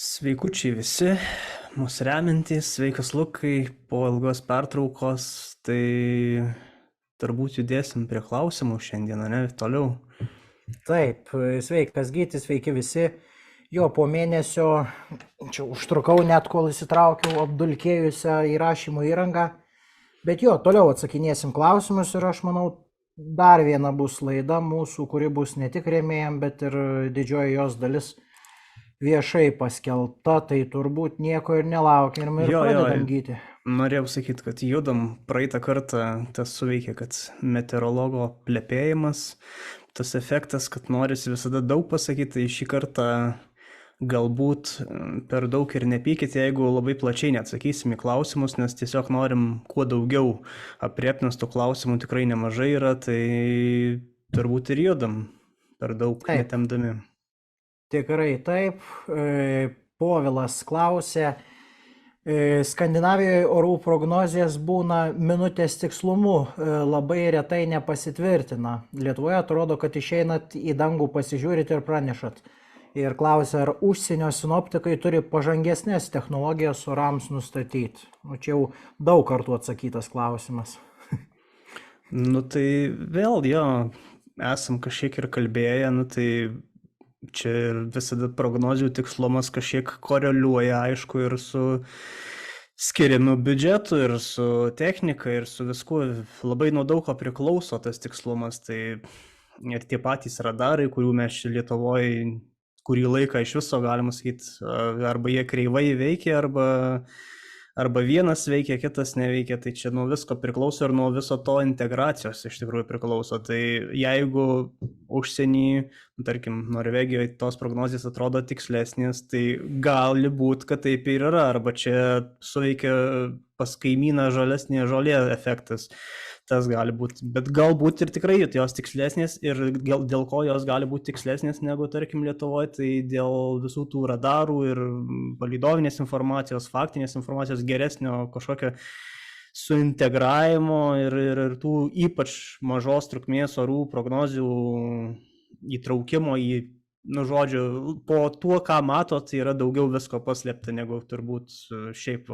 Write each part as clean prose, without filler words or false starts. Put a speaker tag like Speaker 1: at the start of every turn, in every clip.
Speaker 1: Sveikučiai visi, mūsų remintys, sveikas Lukai, po ilgos pertraukos, tai turbūt judėsim prie klausimų šiandieną, ne, toliau.
Speaker 2: Taip, sveikas Gytis, sveiki visi. Jo, po mėnesio čia užtrukau net kol įsitraukiau apdulkėjusią įrašymo įrangą. Bet jo, toliau atsakinėsim klausimus ir aš manau, dar viena bus laida mūsų, kuri bus ne tik rėmėjam, bet ir didžioji jos dalis viešai paskelbta, tai turbūt nieko ir nelaukiam ir pradedam Gyti.
Speaker 1: Norėjau sakyti, kad judam, praeitą kartą tas suveikė, kad meteorologo plepėjimas, tas efektas, kad norisi visada daug pasakyti, tai šį kartą galbūt per daug ir nepykit, jeigu labai plačiai neatsakysim į klausimus, nes tiesiog norim kuo daugiau apriepti, nes tų klausimų tikrai nemažai yra, tai turbūt ir judam per daug netemdami.
Speaker 2: Tikrai taip. Povilas klausė, Skandinavijoje orų prognozijas būna minutės tikslumu, labai retai nepasitvirtina. Lietuvoje atrodo, kad išeinat į dangų pasižiūrite ir pranešat. Ir klausia, ar užsienio sinoptikai turi pažangesnės technologijas orams nustatyti. O čia jau daug kartų atsakytas klausimas.
Speaker 1: Nu tai vėl jo, esam kažkiek ir kalbėję, nu tai čia ir visada prognozių tikslumas kažkiek koreliuoja, aišku, ir su skiriamiu biudžetu, ir su technika, ir su viskuo. Labai nuo daug ko priklauso tas tikslumas. Tai ir tie patys radarai, kurių mes čia Lietuvoje kurį laiką iš viso, galima sakyti, arba jie kreivai veikia, arba vienas veikia, kitas neveikia, tai čia nuo visko priklauso ir nuo viso to integracijos iš tikrųjų priklauso. Tai jeigu užsienį, tarkim, Norvegijoje tos prognozijas atrodo tikslesnės, tai gali būti, kad taip ir yra, arba čia suveikia pas kaimyną žalesnė žolė efektas. Tas gali būti, bet galbūt ir tikrai jos tikslesnės ir dėl ko jos gali būti tikslesnės negu, tarkim, Lietuvoje, tai dėl visų tų radarų ir palydovinės informacijos, faktinės informacijos geresnio kažkokio suintegravimo ir tų ypač mažos trukmės orų prognozių įtraukimo į, nu žodžiu, po tuo, ką matot, tai yra daugiau visko paslėpta negu turbūt šiaip,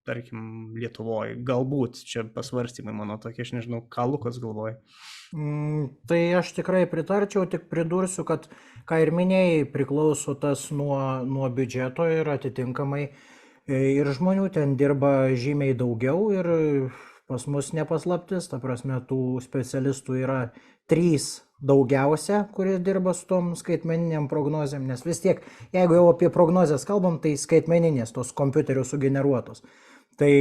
Speaker 1: tarkim, Lietuvoje. Galbūt čia pasvarstymai mano tokie, aš nežinau, ką Lukas galvoja.
Speaker 2: Tai aš tikrai pritarčiau, tik pridursiu, kad, ką ir minėjai, priklauso tas nuo biudžeto ir atitinkamai ir žmonių ten dirba žymiai daugiau ir pas mus nepaslaptis, ta prasme, tų specialistų yra 3 daugiausia, kurie dirba su tom skaitmeniniam prognozėm, nes vis tiek, jeigu jau apie prognozes kalbam, tai skaitmeninės, tos kompiuterių sugeneruotos. Tai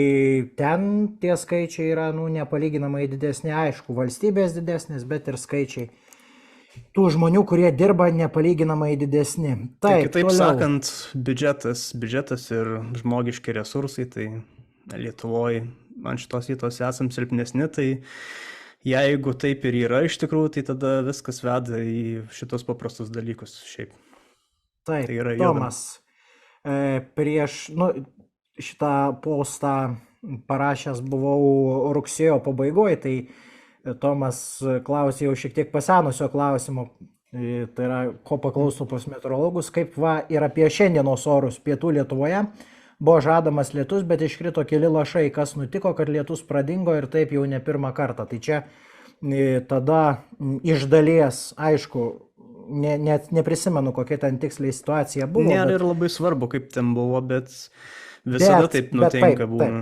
Speaker 2: ten tie skaičiai yra, nepalyginamai didesni, aišku, valstybės didesnės, bet ir skaičiai tų žmonių, kurie dirba, nepalyginamai didesni.
Speaker 1: Taip, kitaip sakant, biudžetas ir žmogiški resursai, tai Lietuvoje ant šitos vietos esam silpnesni, tai jeigu taip ir yra iš tikrųjų, tai tada viskas veda į šitos paprastus dalykus šiaip.
Speaker 2: Taip, tai yra Tomas, prieš šitą postą parašęs buvau rugsėjo pabaigoje, tai Tomas klausė jau šiek tiek pasenusio klausimo, tai yra, ko paklauso pas meteorologus, kaip va ir apie šiandienos orus pietų Lietuvoje. Buvo žadamas lietus, bet iškrito keli lašai, kas nutiko, kad lietus pradingo ir taip jau ne pirmą kartą. Tai čia tada iš dalies, aišku, net neprisimenu, kokia ten tiksliai situacija buvo.
Speaker 1: Nėra ir labai svarbu, kaip ten buvo, bet visada taip nutinka būna.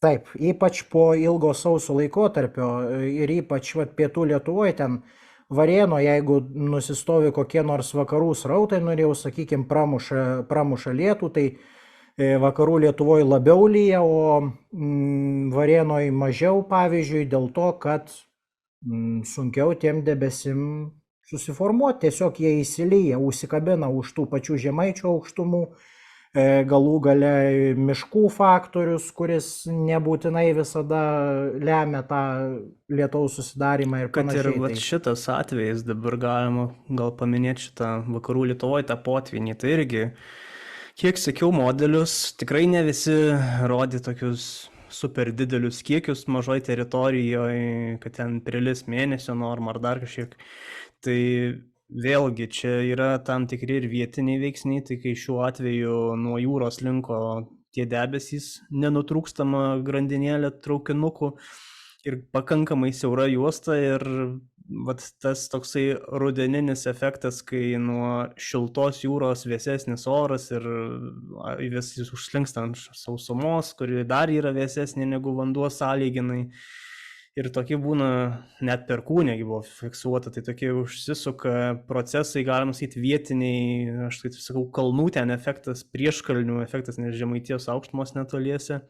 Speaker 2: Taip, ypač po ilgo sauso laikotarpio ir ypač pietų Lietuvoje ten Varėno, jeigu nusistovi kokie nors vakarų srautai, norėjau, sakykime, pramuša lietų, tai vakarų Lietuvoje labiau lyja, o Varėnoje mažiau, pavyzdžiui, dėl to, kad sunkiau tiem debesim susiformuoti, tiesiog jie įsilyja, užsikabina už tų pačių žemaičių aukštumų, galų gale miškų faktorius, kuris nebūtinai visada lemia tą lietaus susidarimą ir panašiai.
Speaker 1: Kad ir šitas atvejis, dabar galima gal paminėti šitą vakarų Lietuvoje tą potvynį, tai irgi kiek sekiau modelius, tikrai ne visi rodė tokius super didelius kiekius mažoj teritorijoje, kad ten prilis mėnesio normą ar dar kažkiek. Tai vėlgi čia yra tam tikri ir vietiniai veiksniai, tai kai šiuo atveju nuo jūros linko tie debesys nenutrūkstama grandinėlė traukinukų ir pakankamai siaura juosta ir vat tas toksai rudeninis efektas, kai nuo šiltos jūros vėsesnis oras ir vis jis užslinksta ant sausumos, kuri dar yra vėsesnė negu vanduo sąlyginai. Ir tokie būna, net perkūnė buvo fiksuota, tai tokie užsisuka procesai, galima sakyti, vietiniai, aš taip sakau, kalnų ten efektas, prieškalnių efektas, nes Žemaitijos aukštumos netoliese.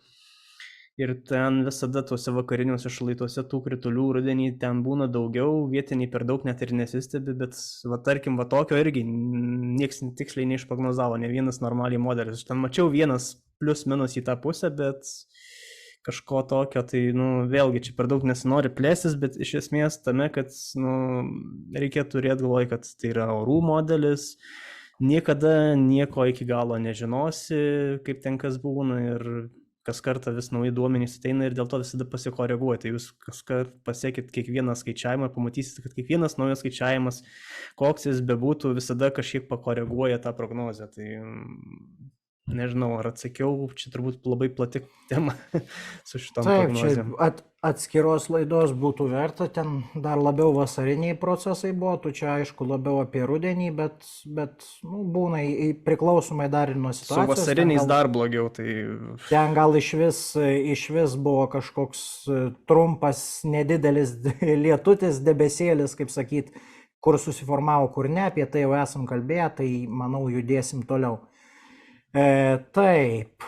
Speaker 1: Ir ten visada tuose vakariniuose šlaituose tų kritulių rudenį ten būna daugiau, vietiniai per daug net ir nesistebi, bet va, tarkim, va tokio irgi nieks tiksliai neišprognozavo, ne vienas normaliai modelis. Aš ten mačiau vienas plius minus į tą pusę, bet kažko tokio, tai, vėlgi čia per daug nesinori plėstis, bet iš esmės tame, kad, reikia turėti galvoj, kad tai yra orų modelis, niekada nieko iki galo nežinosi, kaip ten kas būna ir kas kartą vis nauji duomenys ateina ir dėl to visada pasikoreguoja. Tai jūs kas kartą pasiekit kiekvieną skaičiavimą ir pamatysite, kad kiekvienas naujas skaičiavimas, koks jis bebūtų, visada kažkiek pakoreguoja tą prognozę. Tai nežinau, ar atsakiau, čia turbūt labai plati tema su šitom prognozėm.
Speaker 2: Taip, čia atskiros laidos būtų verta, ten dar labiau vasariniai procesai buvo, tu čia aišku labiau apie rudenį, bet būna priklausomai dar ir nuo situacijos.
Speaker 1: Su vasariniais dar blogiau, tai...
Speaker 2: Ten gal iš vis buvo kažkoks trumpas, nedidelis lietutis, debesėlis, kaip sakyt, kur susiformavo, kur ne, apie tai jau esam kalbėję, tai manau judėsim toliau. Taip.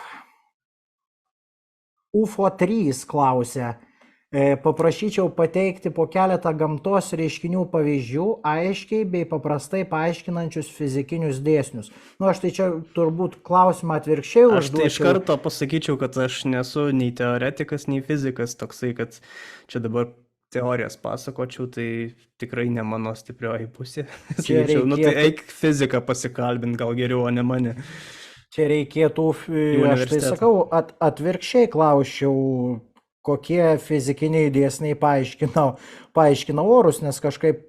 Speaker 2: UFO 3 klausia, paprašyčiau pateikti po keletą gamtos reiškinių pavyzdžių, aiškiai bei paprastai paaiškinančius fizikinius dėsnius. Aš tai čia turbūt klausimą atvirkščiai užduočiau.
Speaker 1: Aš tai iš karto pasakyčiau, kad aš nesu nei teoretikas, nei fizikas, toksai, kad čia dabar teorijas pasakočiau, tai tikrai ne mano stiprioji pusė. Sakyčiau, tai eik fiziką pasikalbint, gal geriau, o ne mane.
Speaker 2: Čia reikėtų, aš tai sakau, atvirkščiai klausčiau, kokie fizikiniai dėsniai paaiškina orus, nes kažkaip,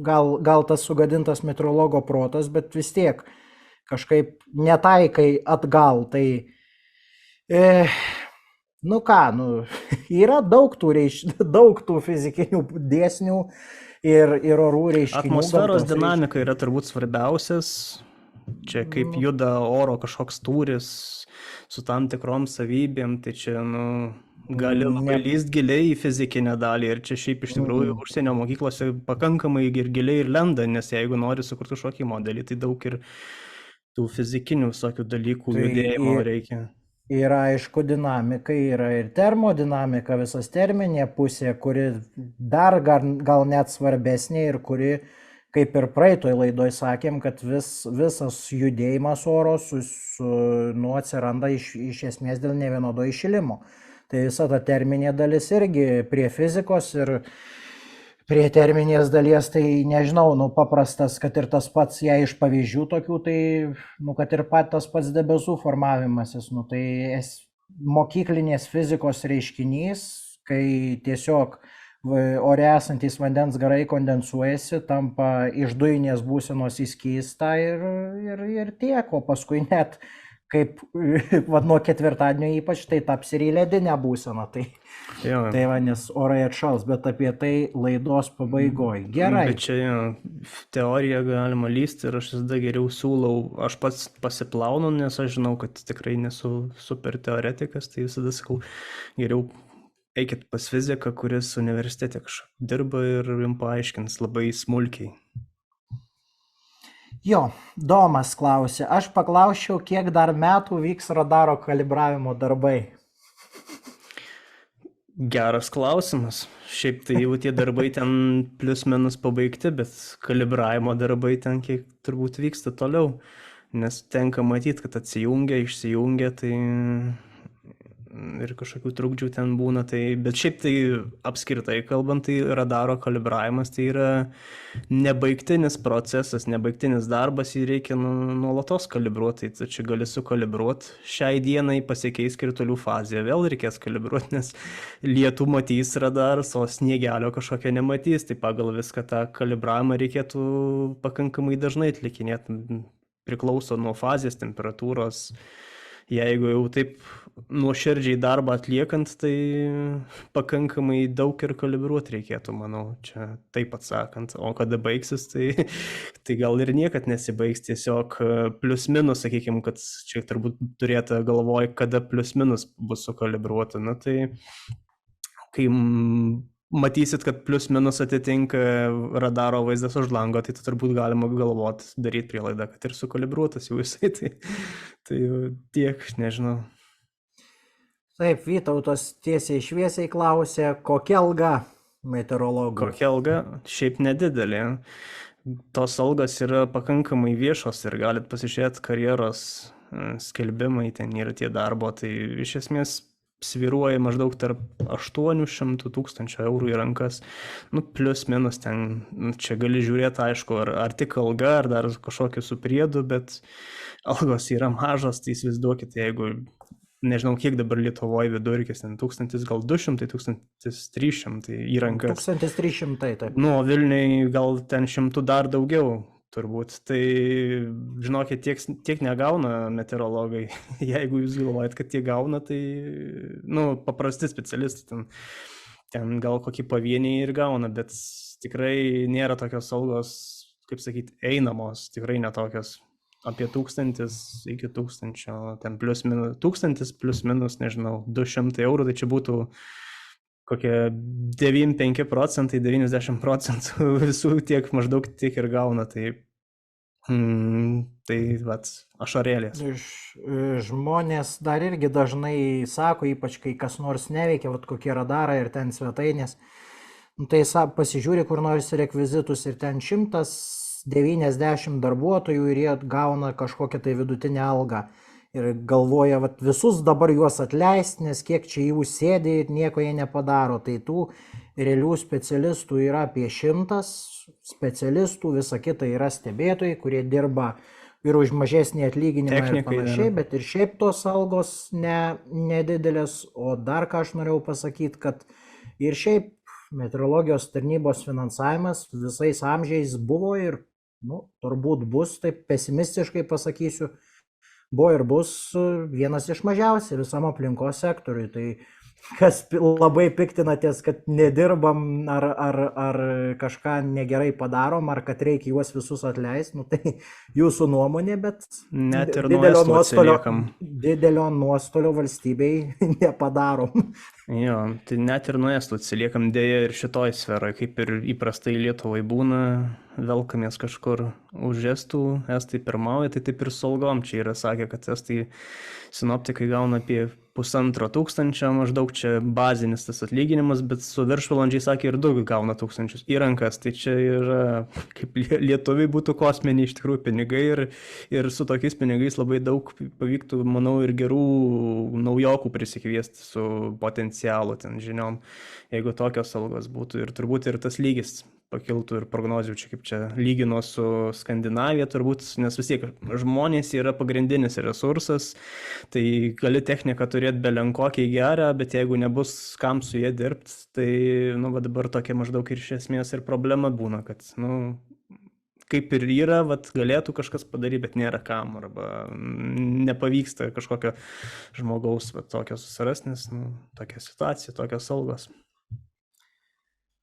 Speaker 2: gal tas sugadintas meteorologo protas, bet vis tiek kažkaip netaikai atgal. Tai, yra daug tų fizikinių dėsnių ir orų reiškinių.
Speaker 1: Atmosferos dinamika yra turbūt svarbiausias. Čia kaip juda oro kažkoks tūris su tam tikrom savybėm, tai čia, gali labai lyst giliai į fizikinę dalį ir čia šiaip iš tikrųjų užsienio mokyklose pakankamai ir giliai ir lenda, nes jeigu nori sukurti kažkokį modelį, tai daug ir tų fizikinių visokių dalykų judėjimo reikia.
Speaker 2: Yra aišku dinamika, yra ir termodinamika, visas terminė pusė, kuri dar gal net svarbesnė ir kuri, kaip ir praeitoj laidoj sakėm, kad visas judėjimas oro atsiranda iš esmės dėl nevienodo iššilimo. Tai visa ta terminė dalis irgi prie fizikos ir prie terminės dalies, tai nežinau, paprastas, kad ir tas pats, jei iš pavyzdžių tokių, tai, kad ir tas pats debesų formavimasis, tai mokyklinės fizikos reiškinys, kai tiesiog ore esantys vandens garai kondensuojasi, tampa iš dujinės būsenos į skystą ir tiek, o paskui net kaip nuo ketvirtadienio ypač tai taps ir į ledinę būseną. Tai nes orai atšals, bet apie tai laidos pabaigoje. Gerai.
Speaker 1: Bet čia teoriją galima lysti ir aš visada geriau siūlau, aš pats pasiplaunu, nes aš žinau, kad tikrai nesu super teoretikas, tai visada sakau, geriau eikit pas fiziką, kuris universitete kažkaip dirba ir jums paaiškins labai smulkiai.
Speaker 2: Jo, Domas klausė, aš paklausčiau, kiek dar metų vyks radaro kalibravimo darbai.
Speaker 1: Geras klausimas. Šiaip tai jau tie darbai ten plius minus pabaigti, bet kalibravimo darbai ten kiek turbūt vyksta toliau, nes tenka matyti, kad atsijungia, išsijungia, tai ir kažkokių trukdžių ten būna. Bet šiaip tai apskritai kalbant, tai radaro kalibravimas tai yra nebaigtinis procesas, nebaigtinis darbas, jį reikia nuolatos kalibruoti. Tai čia gali sukalibruoti. Šiai dienai pasikeis kritulių fazė, vėl reikės kalibruoti, nes lietų matys radaras, o sniegelio kažkokia nematys. Tai pagal viską tą kalibravimą reikėtų pakankamai dažnai atlikinėti. Priklauso nuo fazės, temperatūros. Jeigu jau taip nuoširdžiai darbą atliekant, tai pakankamai daug ir kalibruoti reikėtų, manau, čia taip atsakant. O kada baigsis, tai gal ir niekad nesibaigs, tiesiog plius minus, sakykime, kad čia turbūt turėtų galvoj, kada plius minus bus sukalibruota. Na tai kai matysit, kad plius minus atitinka radaro vaizdas už lango, tai turbūt galima galvoti, daryti prielaidą, kad ir sukalibruotas jau jisai, tai tiek, nežinau.
Speaker 2: Taip, Vytautas tiesiai šviesiai klausė, kokia alga meteorologų?
Speaker 1: Kokia alga? Šiaip nedidelė. Tos algos yra pakankamai viešos ir galit pasižiūrėti karjeros skelbimai, ten yra tie darbo, tai iš esmės sviruoja maždaug tarp 800 000 eurų į rankas, plius minus ten, čia gali žiūrėti, aišku, ar tik alga, ar dar kažkokiu su priedu, bet algos yra mažos, tai įsivaizduokit, jeigu, nežinau, kiek dabar Lietuvoje vidurkis, 1000, gal 200, 1300 į rankas.
Speaker 2: 1300, taip.
Speaker 1: O Vilniui gal ten 100 dar daugiau. Turbūt. Tai, žinokit, tiek negauna meteorologai. Jeigu jūs galvojat, kad tiek gauna, tai, paprasti specialistai ten gal kokį pavieniai ir gauna, bet tikrai nėra tokios algos, kaip sakyti, einamos, tikrai netokios. Apie 1000 iki 1000, ten plius minus, 1000 plius minus, nežinau, 200 eurų, tai čia būtų kokie 95%, 90% visų maždaug tiek ir gauna, tai ašarėlės.
Speaker 2: Žmonės dar irgi dažnai sako, ypač kai kas nors neveikia, kokie radarai ir ten svetainės, tai pasižiūri kur nors rekvizitus ir ten 190 darbuotojų ir jie gauna kažkokią tai vidutinę algą. Ir galvoja, visus dabar juos atleisti, nes kiek čia jų sėdi ir nieko jie nepadaro. Tai tų realių specialistų yra apie 100 specialistų, visa kita yra stebėtojai, kurie dirba ir už mažesnį atlyginimą ir panašiai, bet ir šiaip tos algos nedidelės. O dar ką aš norėjau pasakyti, kad ir šiaip meteorologijos tarnybos finansavimas visais amžiais buvo ir, turbūt bus, taip pesimistiškai pasakysiu, buvo ir bus vienas iš mažiausių visam aplinkos sektoriui. Tai kas labai piktinatės, kad nedirbam ar kažką negerai padarom, ar kad reikia juos visus atleisti, tai jūsų nuomonė, bet
Speaker 1: net ir
Speaker 2: didelio nuostolio valstybei nepadarom.
Speaker 1: Jo, tai net ir nuo estų atsiliekam dėja ir šitoj sferoje, kaip ir įprastai Lietuvai būna, velkamės kažkur už estų, estai pirmauja, tai taip ir su algom. Čia yra sakę, kad estai sinoptikai gauna apie 1500 maždaug, čia bazinis tas atlyginimas, bet su viršvalandžiai sakė ir daug gauna 1000 į rankas. Tai čia yra, kaip lietuviai būtų kosminiai iš tikrųjų pinigai ir su tokiais pinigais labai daug pavyktų, manau, ir gerų naujokų prisikviesti su potencialu ten žiniom, jeigu tokios algos būtų. Ir turbūt ir tas lygis pakiltų ir prognozių, čia kaip čia lygino su Skandinavija turbūt, nes vis tiek žmonės yra pagrindinis resursas, tai gali techniką turėti belenkokiai gerą, bet jeigu nebus kam su jie dirbti, tai dabar tokia maždaug ir iš esmės ir problema būna, kad kaip ir yra, galėtų kažkas padaryti, bet nėra kam, arba nepavyksta kažkokio žmogaus tokio susirasti, nes tokia situacija, tokios algos.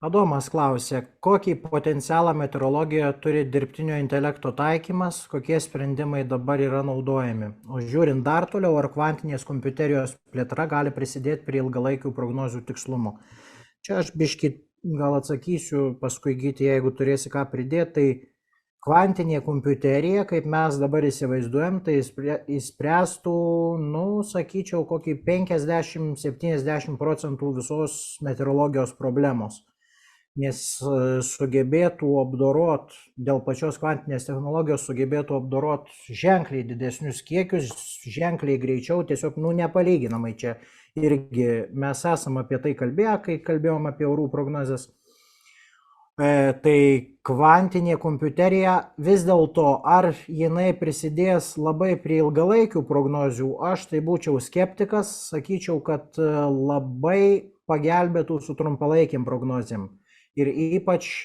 Speaker 2: Adomas klausė, kokį potencialą meteorologijoje turi dirbtinio intelekto taikymas, kokie sprendimai dabar yra naudojami. O žiūrint dar toliau, ar kvantinės kompiuterijos plėtra gali prisidėti prie ilgalaikių prognozių tikslumo. Čia aš biškį gal atsakysiu, paskui Gyti, jeigu turėsi ką pridėti, tai kvantinė kompiuterija, kaip mes dabar įsivaizduojam, tai įspręstų, sakyčiau, kokį 50-70% visos meteorologijos problemos. nes sugebėtų apdorot, dėl pačios kvantinės technologijos sugebėtų apdorot ženkliai didesnius kiekius, ženkliai greičiau, tiesiog, nepalyginamai čia irgi mes esam apie tai kalbėję, kai kalbėjom apie orų prognozes. Tai kvantinė kompiuterija vis dėlto, ar jinai prisidės labai prie ilgalaikių prognozių, aš tai būčiau skeptikas, sakyčiau, kad labai pagelbėtų su trumpalaikiam prognozėm. Ir ypač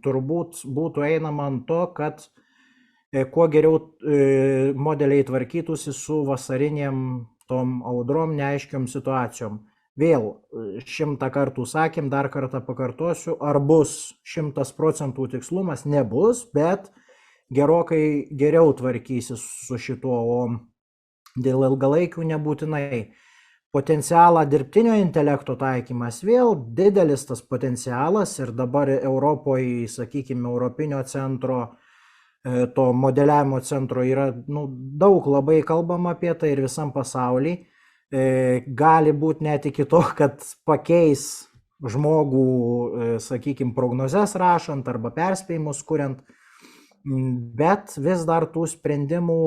Speaker 2: turbūt būtų einama ant to, kad kuo geriau modeliai tvarkytųsi su vasariniam tom audrom, neaiškiom situacijom. Vėl 100 kartų sakėm, dar kartą pakartosiu, ar bus 100% tikslumas, nebus, bet gerokai geriau tvarkysis su šituo, o dėl ilgalaikių nebūtinai. Potencialą dirbtinio intelekto taikymas, vėl didelis tas potencialas ir dabar Europoje, sakykime, Europinio centro, to modeliavimo centro yra daug labai kalbama apie tai ir visam pasaulyje. Gali būti net iki to, kad pakeis žmogų, sakykime, prognozes rašant arba perspėjimus kuriant, bet vis dar tų sprendimų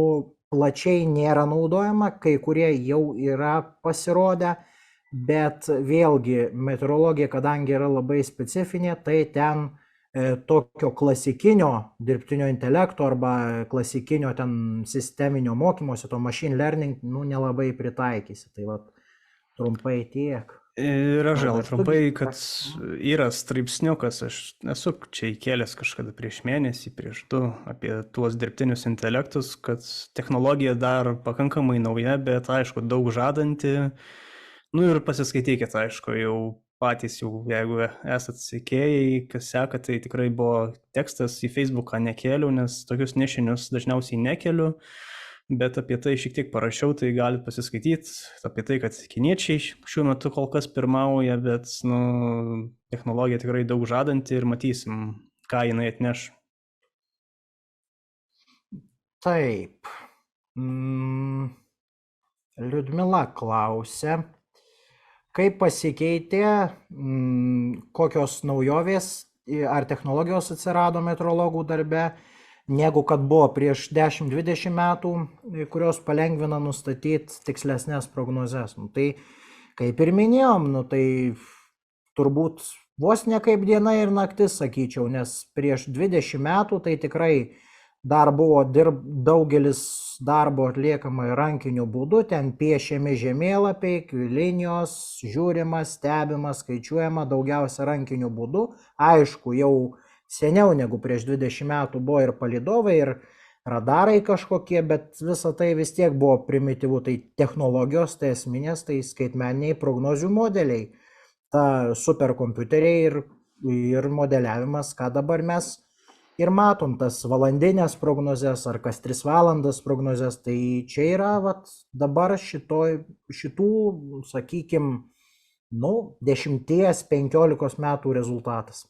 Speaker 2: plačiai nėra naudojama, kai kurie jau yra pasirodę, bet vėlgi meteorologija, kadangi yra labai specifinė, tai ten tokio klasikinio dirbtinio intelekto arba klasikinio ten sisteminio mokymosi, to machine learning, nelabai pritaikysi. Tai trumpai tiek.
Speaker 1: Ir aš gal trumpai, kad yra straipsniukas, aš esu čia įkėlęs kažkada prieš mėnesį, prieš 2, apie tuos dirbtinius intelektus, kad technologija dar pakankamai nauja, bet aišku, daug žadanti. Ir pasiskaitykit, aišku, jau patys, jeigu esat sekėjai, kas seka, tai tikrai buvo tekstas į Facebooką nekėliau, nes tokius nišinius dažniausiai nekeliu, bet apie tai šiek tiek parašiau, tai galit pasiskaityti, apie tai, kad kiniečiai šiuo metu kol kas pirmauja, bet technologija tikrai daug žadanti ir matysim, ką jinai atneš.
Speaker 2: Taip. Liudmila klausia, kaip pasikeitė, kokios naujovės ar technologijos atsirado meteorologų darbe, negu kad buvo prieš 10-20 metų, kurios palengvina nustatyti tikslesnės prognozes. Tai kaip ir minėjom, tai turbūt vos ne kaip diena ir naktis, sakyčiau, nes prieš 20 metų tai tikrai dar buvo daugelis darbo atliekama rankiniu būdu, ten piešiami žemėlapiai, linijos, žiūrima, stebima, skaičiuojama daugiausia rankiniu būdu. Aišku, jau seniau negu prieš 20 metų buvo ir palydovai, ir radarai kažkokie, bet visa tai vis tiek buvo primityvu. Tai technologijos, tai esminės, tai skaitmeniniai prognozių modeliai, ta superkompiuteriai ir modeliavimas, ką dabar mes ir matom, tas valandinės prognozes ar kas 3 valandas prognozes, tai čia yra dabar šitų, sakykime, 10-15 metų rezultatas.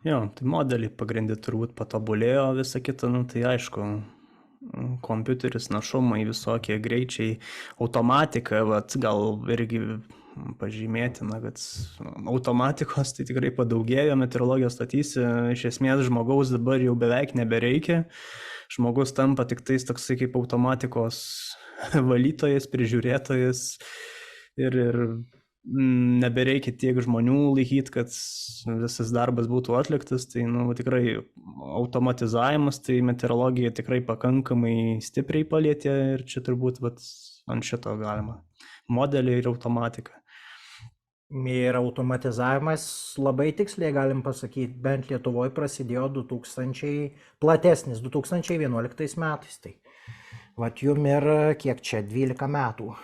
Speaker 1: Jo, tai modeliai pagrindė turbūt patobulėjo, visa kita, tai aišku, kompiuteris, našumai, visokie greičiai, automatika, gal irgi pažymėtina, kad automatikos tai tikrai padaugėjo, meteorologijos statysi, iš esmės žmogaus dabar jau beveik nebereikia, žmogus tampa tik tais toksai kaip automatikos valytojas, prižiūrėtojas ir nebereikia tiek žmonių laikyti, kad visas darbas būtų atliktas, tai tikrai automatizavimas, tai meteorologija tikrai pakankamai stipriai palietė ir čia turbūt ant šito galima. Modeliai ir automatika.
Speaker 2: Ir automatizavimas labai tiksliai galim pasakyti, bent Lietuvoje prasidėjo 2011 metais. Tai jum ir kiek čia, 12 metų.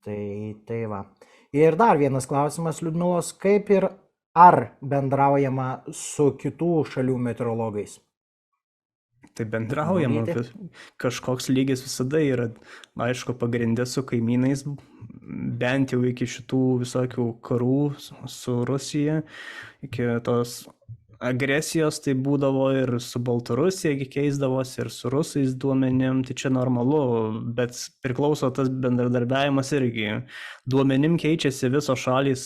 Speaker 2: Tai va. Ir dar vienas klausimas Liudmilos, kaip ir ar bendraujama su kitų šalių meteorologais?
Speaker 1: Tai bendraujama, kažkoks lygis visada yra, aišku, pagrindė su kaimynais, bent jau iki šitų visokių karų su Rusija, iki tos agresijos tai būdavo ir su Baltarusija keisdavosi, ir su rusais duomenim, tai čia normalu, bet priklauso tas bendradarbiavimas irgi. Duomenim keičiasi visos šalys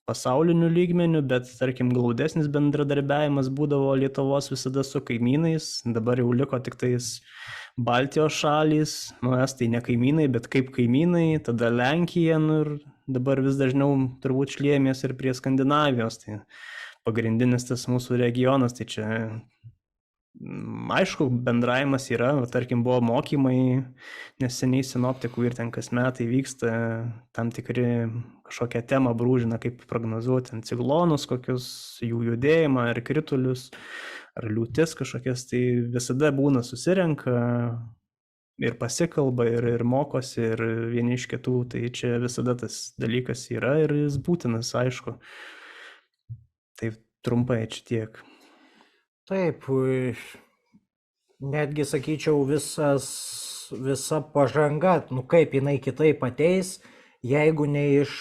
Speaker 1: pasauliniu lygmeniu, bet, tarkim, glaudesnis bendradarbiavimas būdavo Lietuvos visada su kaimynais, dabar jau liko tik tais Baltijos šalys, nu, estai ne kaimynai, bet kaip kaimynai, tada Lenkija, nu, ir dabar vis dažniau turbūt šliejamės ir prie Skandinavijos, tai pagrindinis tas mūsų regionas, tai čia aišku, bendravimas yra, tarkim, buvo mokymai neseniai sinoptikų ir ten kas metai vyksta tam tikri kažkokią temą brūžina, kaip prognozuoti ant ciklonus, kokius jų judėjimą, ar kritulius, ar liūtis kažkokias, tai visada būna susirenka ir pasikalba, ir mokosi, ir vieni iš kitų, tai čia visada tas dalykas yra ir jis būtinas, aišku. Tai trumpai čia tiek.
Speaker 2: Taip, netgi sakyčiau, visa pažanga, nu kaip jinai kitaip ateis, jeigu ne iš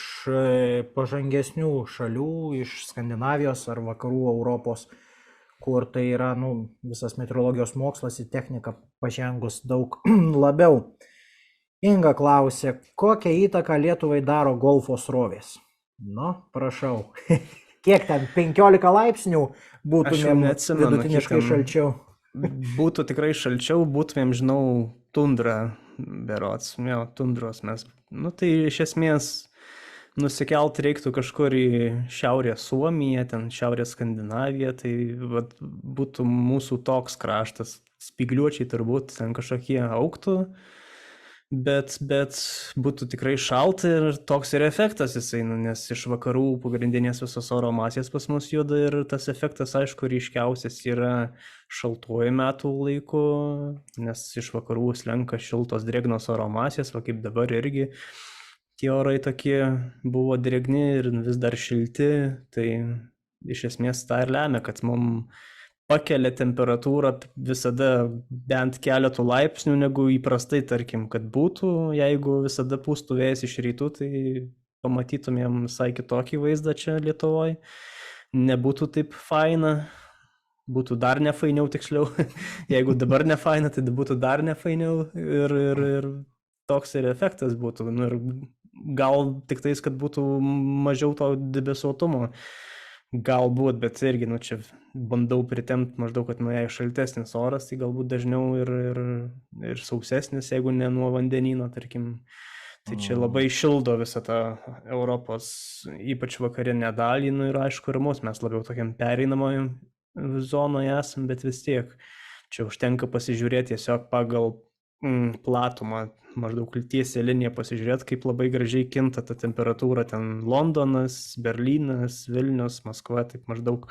Speaker 2: pažangesnių šalių, iš Skandinavijos ar vakarų Europos, kur tai yra, nu, visas meteorologijos mokslas ir technika pažengus daug labiau. Inga klausė, kokią įtaką Lietuvai daro Golfo srovės? Nu, prašau. Kiek ten, 15 laipsnių būtumėm vidutiniškai šalčiau?
Speaker 1: Būtų tikrai šalčiau, būtumėm, žinau, tundra berods, tundros mes. Nu tai iš esmės nusikelt reiktų kažkur į šiaurės Suomiją, ten šiaurės Skandinaviją, tai vat, būtų mūsų toks kraštas, spygliuočiai turbūt ten kažkokie augtų. Bet būtų tikrai šalta ir toks ir efektas jisai, nes iš vakarų pagrindinės visos oro masės pas mus juda ir tas efektas, aišku, ryškiausias yra šaltuoju metų laiku, nes iš vakarų slenka šiltos drėgnos oro masės, va kaip dabar irgi tie orai tokie buvo drėgni ir vis dar šilti, tai iš esmės tą ir lemia, kad mums pakelia temperatūrą visada bent keletų laipsnių negu įprastai, tarkim, kad būtų, jeigu visada pūstų vėjas iš rytų, tai pamatytumėm visai kitokį vaizdą čia Lietuvoje. Nebūtų taip faina, būtų dar nefainiau tiksliau, jeigu dabar nefaina, tai būtų dar nefainiau ir toks ir efektas būtų. Nu, ir gal tik tais, kad būtų mažiau to debesuotumo. Galbūt, bet irgi, nu, čia bandau pritemti maždaug, kad jei šaltesnis oras, tai galbūt dažniau ir sausesnis, jeigu ne nuo vandenyno, tarkim. Tai čia labai šildo visą tą Europos, ypač vakarinę dalį, nu ir aišku ir mus, mes labiau tokiam pereinamojam zonoje esam, bet vis tiek čia užtenka pasižiūrėti tiesiog pagal platumą, maždaug tiesią liniją pasižiūrėti, kaip labai gražiai kinta ta temperatūra, ten Londonas, Berlynas, Vilnius, Maskva, taip maždaug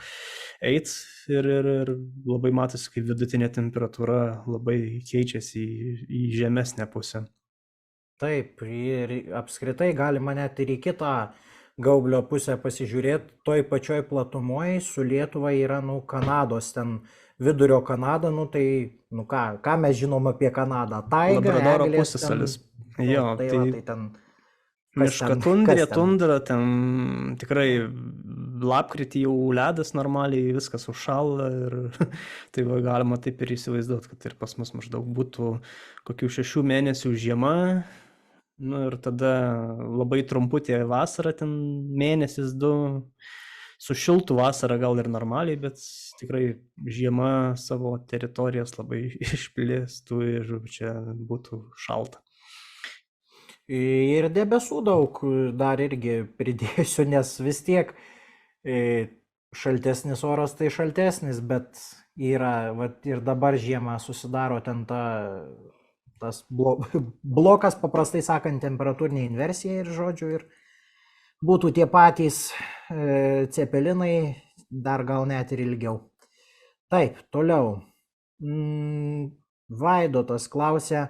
Speaker 1: eit ir labai matosi, kaip vidutinė temperatūra labai keičiasi į žemesnę pusę.
Speaker 2: Taip, ir apskritai galima net ir į kitą gaublio pusę pasižiūrėti, toj pačioj platumoje su Lietuva yra, nu, Kanados ten vidurio Kanada, nu tai, nu ką mes žinom apie Kanadą? Taiga,
Speaker 1: Labradoro pusiasalis. Jo,
Speaker 2: tai ten
Speaker 1: miškatundrė, tundra, ten tikrai lapkritį jau ledas normaliai, viskas užšąla ir tai va, galima taip ir įsivaizduoti, kad ir pas mus maždaug būtų kokių 6 mėnesių žiema, nu ir tada labai trumputė vasara, ten mėnesis 2, sušiltų vasarą gal ir normaliai, bet tikrai žiema savo teritorijas labai išplėstų ir čia būtų šalta.
Speaker 2: Ir debesų daug dar irgi pridėsiu, nes vis tiek šaltesnis oras tai šaltesnis, bet yra, vat, ir dabar žiemą susidaro ten tas blokas, paprastai sakant, temperatūrinė inversija ir žodžiu, ir būtų tie patys cepelinai, dar gal net ir ilgiau. Taip, toliau. Vaidotas klausė,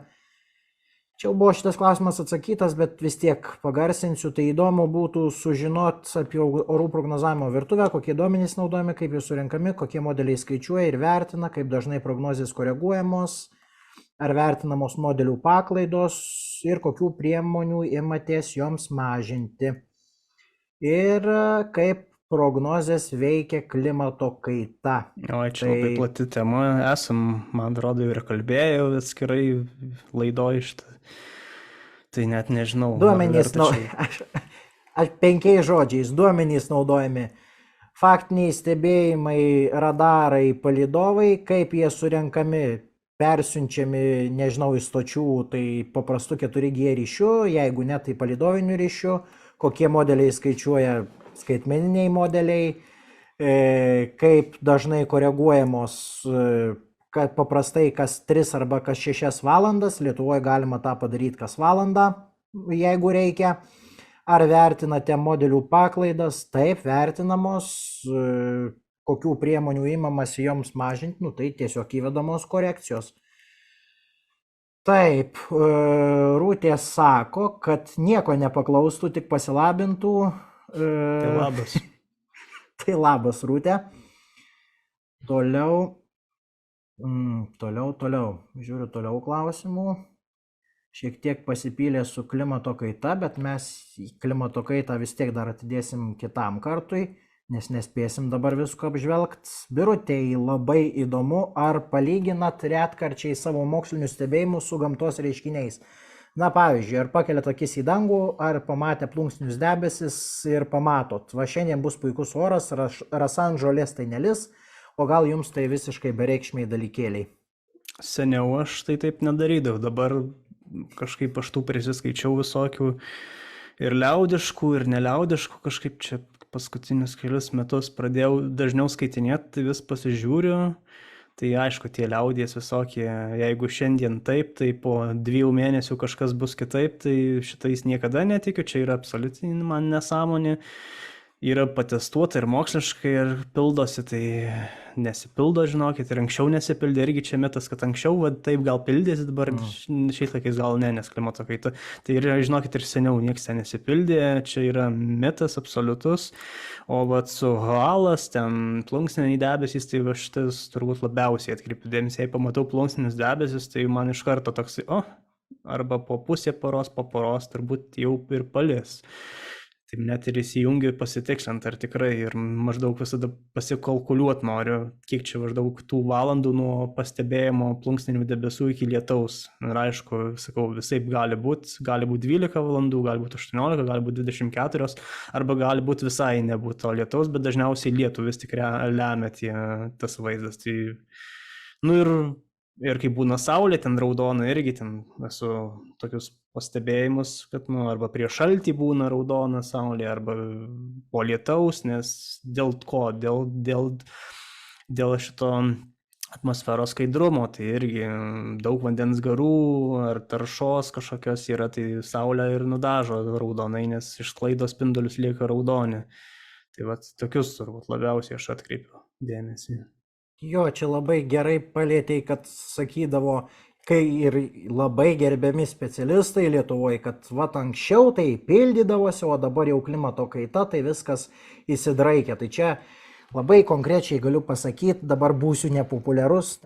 Speaker 2: čia jau buvo šitas klausimas atsakytas, bet vis tiek pagarsinsiu, tai įdomu būtų sužinoti apie orų prognozavimo virtuvę, kokie duomenys naudojami, kaip jie surenkami, kokie modeliai skaičiuoja ir vertina, kaip dažnai prognozės koreguojamos, ar vertinamos modelių paklaidos ir kokių priemonių imatės joms mažinti. Ir kaip prognozės veikia klimato kaita.
Speaker 1: O, čia labai plati tema, man atrodo, ir kalbėjau atskirai laidoj šitą. Tai net nežinau.
Speaker 2: Duomenys, 5 žodžiais duomenys naudojami. Faktiniai stebėjimai, radarai, palydovai, kaip jie surenkami, persiunčiami, nežinau, iš stočių, tai paprastu 4G ryšiu, jeigu ne, tai palydoviniu ryšiu, kokie modeliai skaičiuoja skaitmeniniai modeliai, kaip dažnai koreguojamos, kad paprastai kas 3 arba kas 6 valandas, Lietuvoje galima tą padaryti kas valandą, jeigu reikia. Ar vertinate modelių paklaidas? Taip, vertinamos. Kokių priemonių įmamasi joms mažinti? Nu, tai tiesiog įvedamos korekcijos. Taip, Rūtė sako, kad nieko nepaklaustų, tik pasilabintų.
Speaker 1: Tai labas.
Speaker 2: Tai labas, Rūtė. Toliau. Žiūriu toliau klausimų. Šiek tiek pasipylė su klimato kaita, bet mes klimato kaitą vis tiek dar atidėsim kitam kartui, nes nespėsim dabar visko apžvelgti. Birutei labai įdomu, ar palyginat retkarčiai savo mokslinius stebėjimus su gamtos reiškiniais. Na pavyzdžiui, ar pakeliat akis į dangų, ar pamatę plunksninius debesis ir pamatot, va šiandien bus puikus oras, rasa ant žolės tai nelis, o gal jums tai visiškai bereikšmiai dalykėliai.
Speaker 1: Seniau aš tai taip nedarydavau, dabar kažkaip aš tų prisiskaičiau visokių ir liaudiškų, ir neliaudiškų, kažkaip čia paskutinius kelius metus pradėjau dažniau skaitinėti, tai vis pasižiūriu, tai aišku, tie liaudies visokie, jeigu šiandien taip, tai po 2 mėnesių kažkas bus kitaip, tai šitais niekada netikiu, čia yra absoliučiai man nesąmonė. Yra patestuota ir moksliškai ir pildosi, tai nesipildo, žinokit, ir anksčiau nesipildė, irgi čia mitas, kad anksčiau taip gal pildėsi, dabar šiais laikais gal ne, nes klimato kaita. Tai yra, žinokit, ir seniau nieks ten nesipildė, čia yra mitas absoliutus, o vat su halas, ten plunksniniai debesys, tai va šitas turbūt labiausiai atkreipiu dėmesį, jei pamatau plunksninius debesis, tai man iš karto toksai, arba po pusė poros, po poros turbūt jau ir palis. Tai net ir įsijungiu pasitikslinti, ar tikrai, ir maždaug visada pasikalkuliuoti noriu, kiek čia maždaug tų valandų nuo pastebėjimo plunksninių debesų iki lietaus. Ir aišku, sakau, visaip gali būti 12 valandų, gali būti 18, gali būti 24, arba gali būti visai nebūti to lietaus, bet dažniausiai lietų vis tik lemia tas vaizdas. Tai, ir kai būna saulė, ten raudona, irgi ten esu tokius pastebėjimus, kad arba prieš šaltį būna raudona saulė, arba po lietaus, nes dėl ko? Dėl šito atmosferos skaidrumo, tai irgi daug vandens garų ar taršos kažkokios yra, tai saulė ir nudažo raudonai, nes išsklaido spindulius lieka raudoni. Tai vat tokius turbūt labiausiai aš atkreipiu dėmesį.
Speaker 2: Jo, čia labai gerai palėtei, kad sakydavo, kai ir labai gerbiami specialistai Lietuvoje, kad anksčiau tai pildydavosi, o dabar jau klimato kaita, tai viskas įsidraikė. Tai čia labai konkrečiai galiu pasakyti, dabar būsiu nepopuliarus,